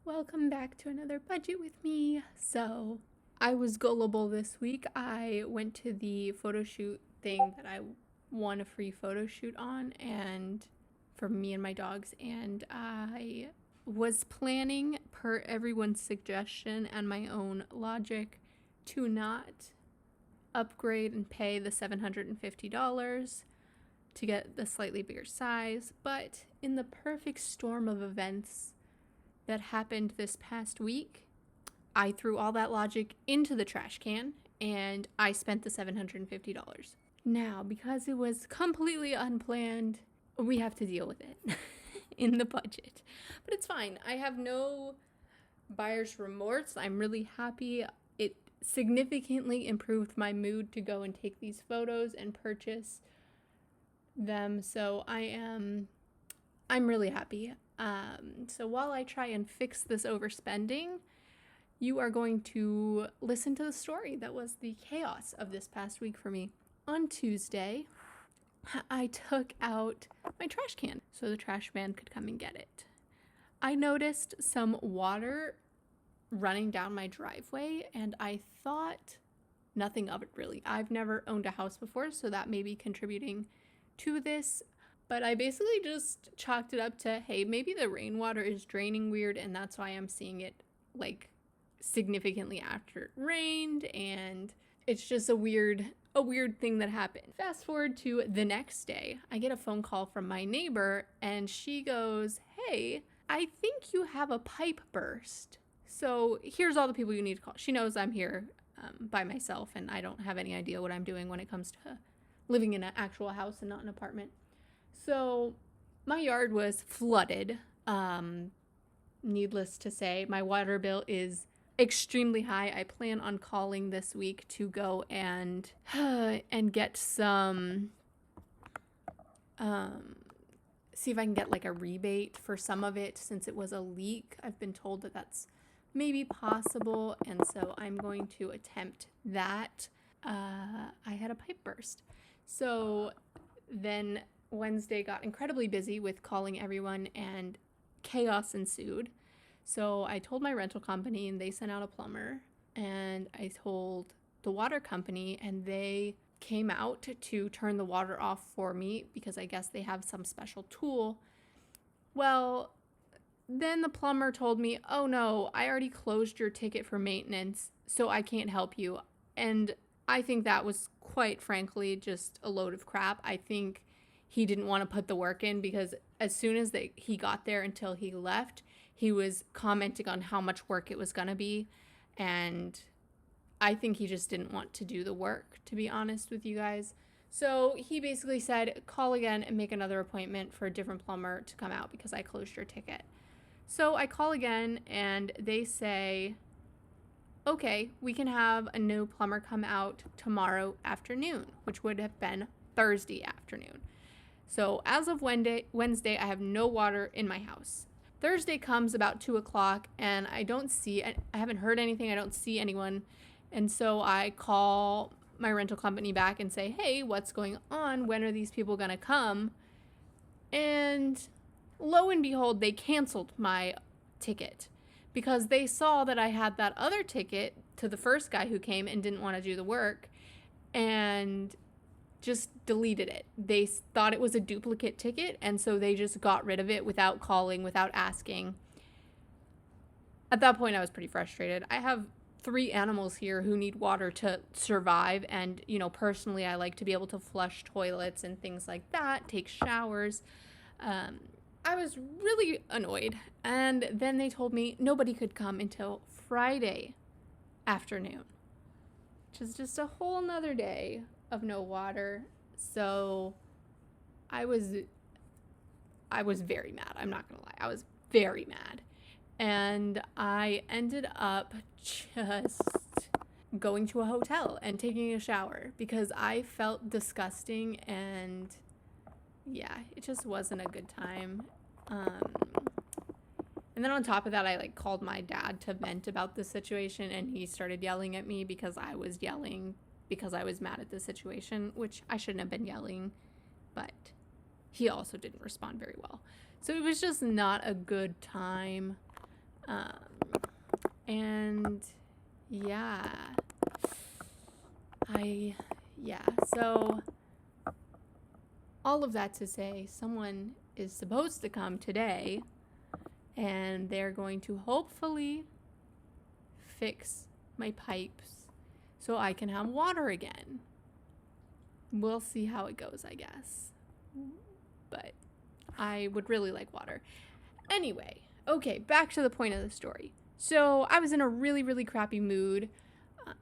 Welcome back to another budget with me. So, I was gullible this week. I went to the photo shoot thing that I won a free photo shoot on and for me and my dogs, and I was planning per everyone's suggestion and my own logic to not upgrade and pay the $750 to get the slightly bigger size, but in the perfect storm of events that happened this past week, I threw all that logic into the trash can and I spent the $750. Now, because it was completely unplanned, we have to deal with it in the budget. But it's fine. I have no buyer's remorse. I'm really happy. It significantly improved my mood to go and take these photos and purchase them. So I'm really happy. So while I try and fix this overspending, you are going to listen to the story that was the chaos of this past week for me. On Tuesday, I took out my trash can so the trash man could come and get it. I noticed some water running down my driveway and I thought nothing of it really. I've never owned a house before, so that may be contributing to this. But I basically just chalked it up to, hey, maybe the rainwater is draining weird and that's why I'm seeing it like significantly after it rained, and it's just a weird thing that happened. Fast forward to the next day, I get a phone call from my neighbor and she goes, hey, I think you have a pipe burst. So here's all the people you need to call. She knows I'm here by myself and I don't have any idea what I'm doing when it comes to living in an actual house and not an apartment. So my yard was flooded. Needless to say, my water bill is extremely high. I plan on calling this week to go and get some see if I can get like a rebate for some of it since it was a leak. I've been told that that's maybe possible, and so I'm going to attempt that. I had a pipe burst. So then Wednesday got incredibly busy with calling everyone and chaos ensued. So I told my rental company and they sent out a plumber, and I told the water company and they came out to turn the water off for me because I guess they have some special tool. Well, then the plumber told me, oh no, I already closed your ticket for maintenance, so I can't help you. And I think that was quite frankly just a load of crap. I think he didn't want to put the work in because as soon as he got there until he left, he was commenting on how much work it was going to be. And I think he just didn't want to do the work, to be honest with you guys. So he basically said, call again and make another appointment for a different plumber to come out because I closed your ticket. So I call again and they say, okay, we can have a new plumber come out tomorrow afternoon, which would have been Thursday afternoon. So as of Wednesday, I have no water in my house. Thursday comes about 2 o'clock and I haven't heard anything. I don't see anyone. And so I call my rental company back and say, hey, what's going on? When are these people going to come? And lo and behold, they canceled my ticket because they saw that I had that other ticket to the first guy who came and didn't want to do the work and just deleted it. They thought it was a duplicate ticket, and so they just got rid of it without calling, without asking. At that point, I was pretty frustrated. I have 3 animals here who need water to survive, and, personally, I like to be able to flush toilets and things like that, take showers. I was really annoyed, and then they told me nobody could come until Friday afternoon, which is just a whole nother day of no water. So I was very mad. I'm not gonna lie. I was very mad. And I ended up just going to a hotel and taking a shower because I felt disgusting, and yeah, it just wasn't a good time. And then on top of that, I called my dad to vent about the situation, and he started yelling at me because I was yelling because I was mad at the situation, which I shouldn't have been yelling, but he also didn't respond very well. So it was just not a good time. And yeah, so all of that to say, someone is supposed to come today, and they're going to hopefully fix my pipes so I can have water again. We'll see how it goes, I guess. But I would really like water. Anyway, okay, back to the point of the story. So I was in a really, really crappy mood.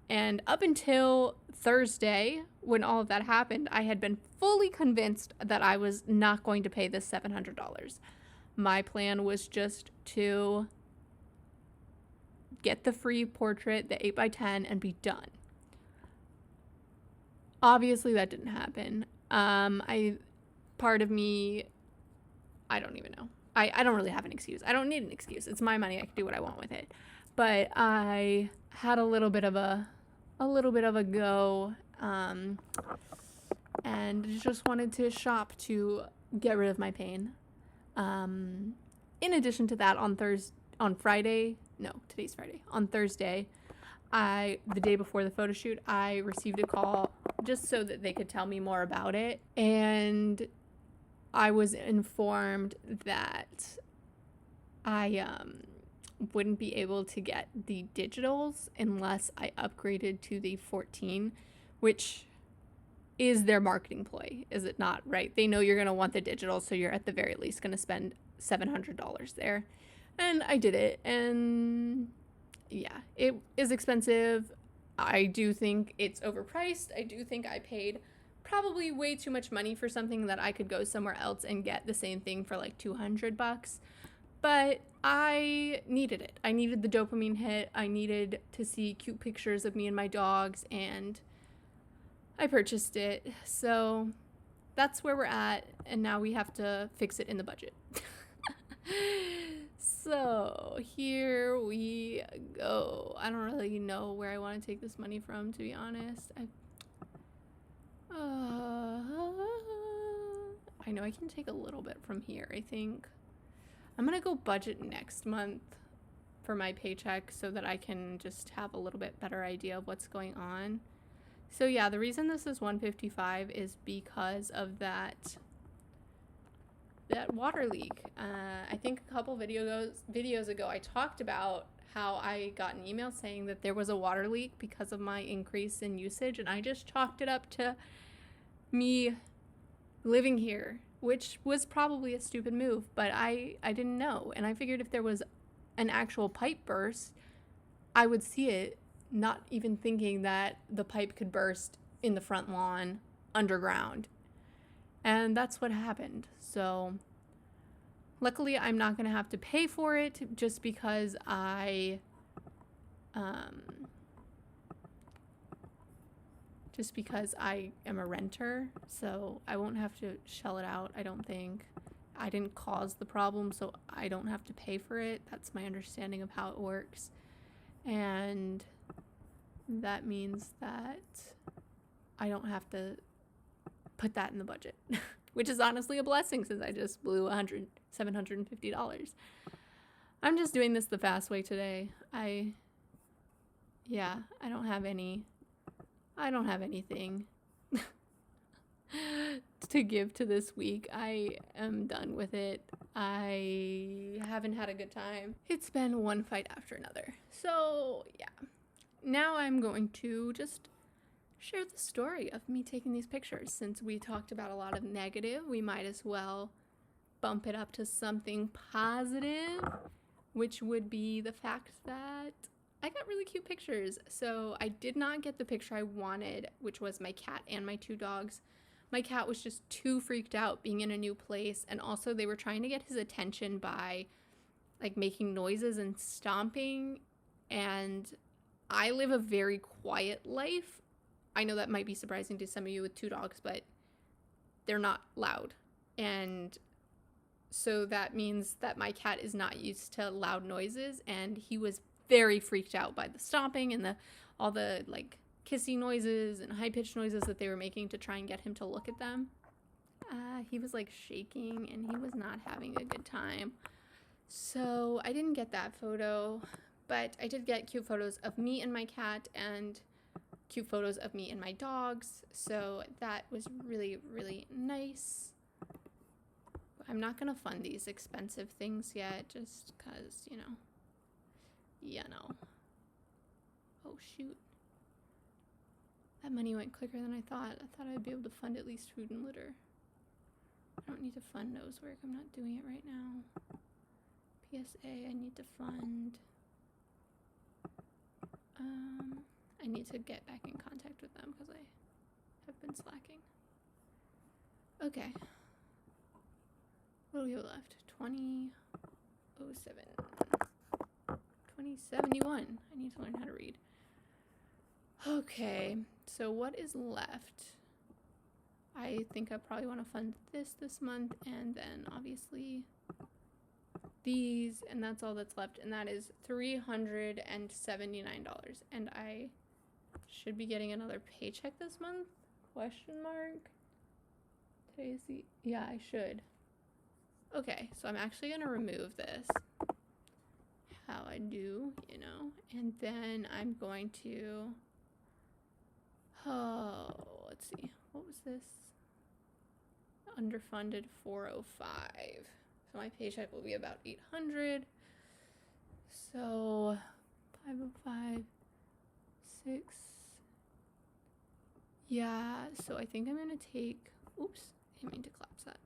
And up until Thursday, when all of that happened, I had been fully convinced that I was not going to pay this $700. My plan was just to get the free portrait, the 8x10, and be done. Obviously, that didn't happen. Part of me, I don't even know. I don't really have an excuse. I don't need an excuse. It's my money. I can do what I want with it. But I had a little bit of a go, and just wanted to shop to get rid of my pain. In addition to that, on Thursday, the day before the photo shoot, I received a call just so that they could tell me more about it. And I was informed that I wouldn't be able to get the digitals unless I upgraded to the 14, which is their marketing ploy, is it not? Right? They know you're going to want the digital, so you're at the very least going to spend $700 there. And I did it, and yeah, it is expensive. I do think it's overpriced. I do think I paid probably way too much money for something that I could go somewhere else and get the same thing for like $200. But I needed it. I needed the dopamine hit. I needed to see cute pictures of me and my dogs, and I purchased it. So that's where we're at, and now we have to fix it in the budget. So here we go. I don't really know where I want to take this money from, to be honest. I know I can take a little bit from here, I think. I'm going to go budget next month for my paycheck so that I can just have a little bit better idea of what's going on. So yeah, the reason this is $155 is because of that water leak. I think a couple videos ago I talked about how I got an email saying that there was a water leak because of my increase in usage, and I just chalked it up to me living here, which was probably a stupid move, but I didn't know, and I figured if there was an actual pipe burst, I would see it, not even thinking that the pipe could burst in the front lawn underground. And that's what happened. So luckily I'm not going to have to pay for it, just because I am a renter, so I won't have to shell it out, I don't think. I didn't cause the problem, so I don't have to pay for it. That's my understanding of how it works. And that means that I don't have to put that in the budget, which is honestly a blessing since I just blew $750. I'm just doing this the fast way today. I don't have anything to give to this week. I am done with it. I haven't had a good time. It's been one fight after another. So yeah, now I'm going to just share the story of me taking these pictures. Since we talked about a lot of negative, we might as well bump it up to something positive, which would be the fact that I got really cute pictures. So I did not get the picture I wanted, which was my cat and my two dogs. My cat was just too freaked out being in a new place, and also they were trying to get his attention by like making noises and stomping, and I live a very quiet life. I know that might be surprising to some of you with two dogs, but they're not loud. And so that means that my cat is not used to loud noises, and he was very freaked out by the stomping and all the like kissy noises and high-pitched noises that they were making to try and get him to look at them. He was like shaking, and he was not having a good time. So I didn't get that photo, but I did get cute photos of me and my cat and cute photos of me and my dogs. So that was really, really nice. I'm not going to fund these expensive things yet just because, you know. Oh, shoot. That money went quicker than I thought. I thought I'd be able to fund at least food and litter. I don't need to fund nose work. I'm not doing it right now. PSA, I need to fund. I need to get back in contact with them because I have been slacking. Okay. What do we have left? 2007. 2071. I need to learn how to read. Okay, so what is left? I think I probably want to fund this month, and then obviously these, and that's all that's left, and that is $379. And I should be getting another paycheck this month? Question mark. Today's the, yeah, I should. Okay, so I'm actually gonna remove this. How I do, you know, and then I'm going to, oh, let's see, what was this? Underfunded 405. So my paycheck will be about 800. So 505, 6. Yeah, so I think I'm gonna take, oops, I didn't mean to collapse that.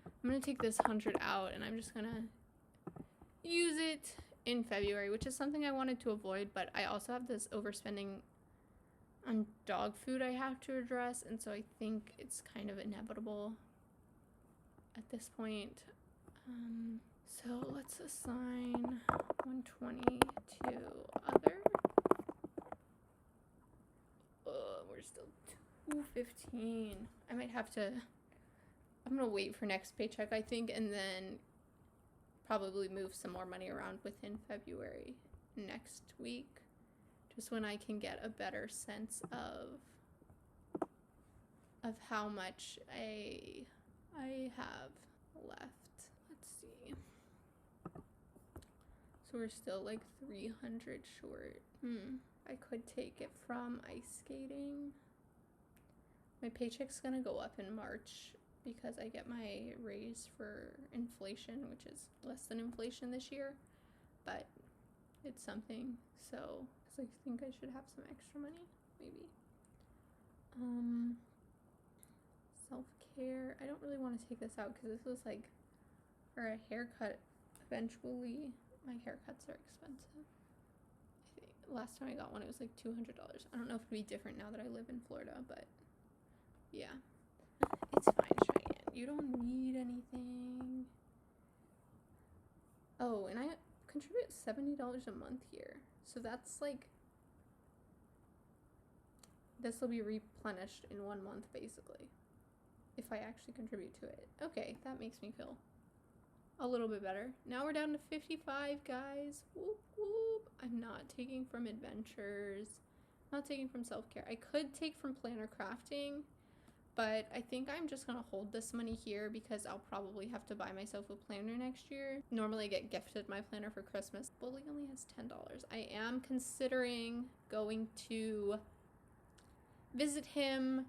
I'm gonna take this 100 out and I'm just gonna use it in February, which is something I wanted to avoid, but I also have this overspending on dog food I have to address, and so I think it's kind of inevitable at this point. So let's assign 120 to other. We're still 215. I might have to, I'm gonna wait for next paycheck, I think, and then probably move some more money around within February next week, just when I can get a better sense of how much I have left. Let's see. So we're still like 300 short. I could take it from ice skating. My paycheck's gonna go up in March because I get my raise for inflation, which is less than inflation this year, but it's something. So I think I should have some extra money, maybe. Self-care. I don't really want to take this out because this was like for a haircut eventually. My haircuts are expensive. I think last time I got one it was like $200. I don't know if it'd be different now that I live in Florida, but yeah. It's fine, Cheyenne. You don't need anything. Oh, and I contribute $70 a month here. So that's like, this will be replenished in 1 month basically, if I actually contribute to it. Okay, that makes me feel a little bit better. Now we're down to 55, guys. Whoop, whoop. I'm not taking from adventures. Not taking from self-care. I could take from planner crafting, but I think I'm just gonna hold this money here because I'll probably have to buy myself a planner next year. Normally I get gifted my planner for Christmas. Bully only has $10. I am considering going to visit him.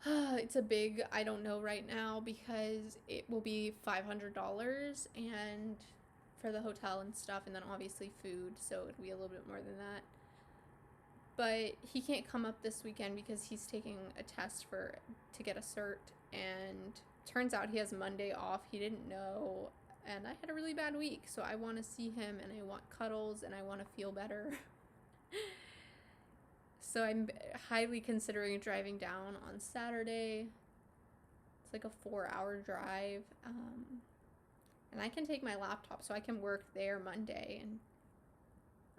It's a big, I don't know right now because it will be $500 and for the hotel and stuff, and then obviously food, so it'll be a little bit more than that. But he can't come up this weekend because he's taking a test to get a cert, and turns out he has Monday off. He didn't know, and I had a really bad week, so I want to see him and I want cuddles and I want to feel better. So I'm highly considering driving down on Saturday. It's like a 4-hour drive, and I can take my laptop so I can work there Monday, and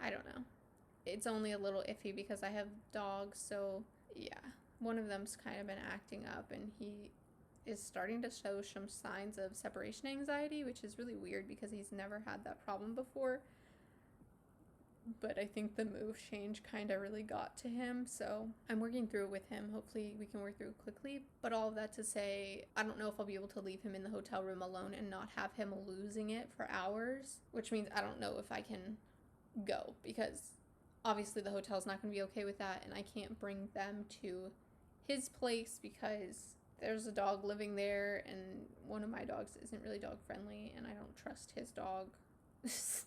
I don't know. It's only a little iffy because I have dogs, so yeah. One of them's kind of been acting up, and he is starting to show some signs of separation anxiety, which is really weird because he's never had that problem before. but I think the move change kind of really got to him, so I'm working through it with him. Hopefully we can work through it quickly. But all of that to say, I don't know if I'll be able to leave him in the hotel room alone and not have him losing it for hours, which means I don't know if I can go, because obviously the hotel's not going to be okay with that, and I can't bring them to his place because there's a dog living there, and one of my dogs isn't really dog friendly, and I don't trust his dog. It's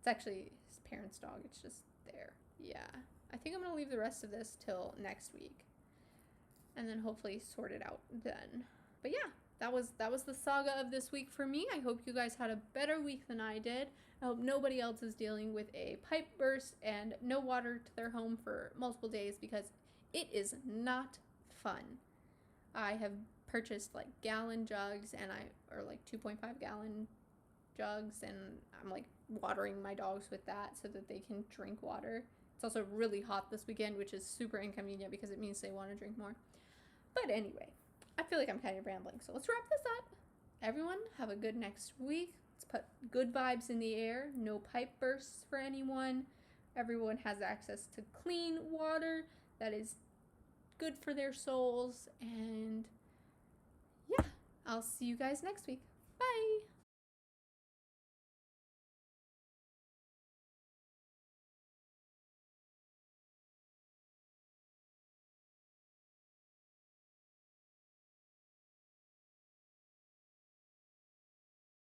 actually his parents' dog. It's just there. Yeah. I think I'm going to leave the rest of this till next week, and then hopefully sort it out then. But yeah, that was the saga of this week for me. I hope you guys had a better week than I did. I hope nobody else is dealing with a pipe burst and no water to their home for multiple days, because it is not fun. I have purchased like gallon jugs or like 2.5 gallon jugs, and I'm like watering my dogs with that so that they can drink water. It's also really hot this weekend, which is super inconvenient because it means they want to drink more. But anyway, I feel like I'm kind of rambling, so let's wrap this up. Everyone, have a good next week. Let's put good vibes in the air. No pipe bursts for anyone. Everyone has access to clean water that is good for their souls. And yeah, I'll see you guys next week. Bye.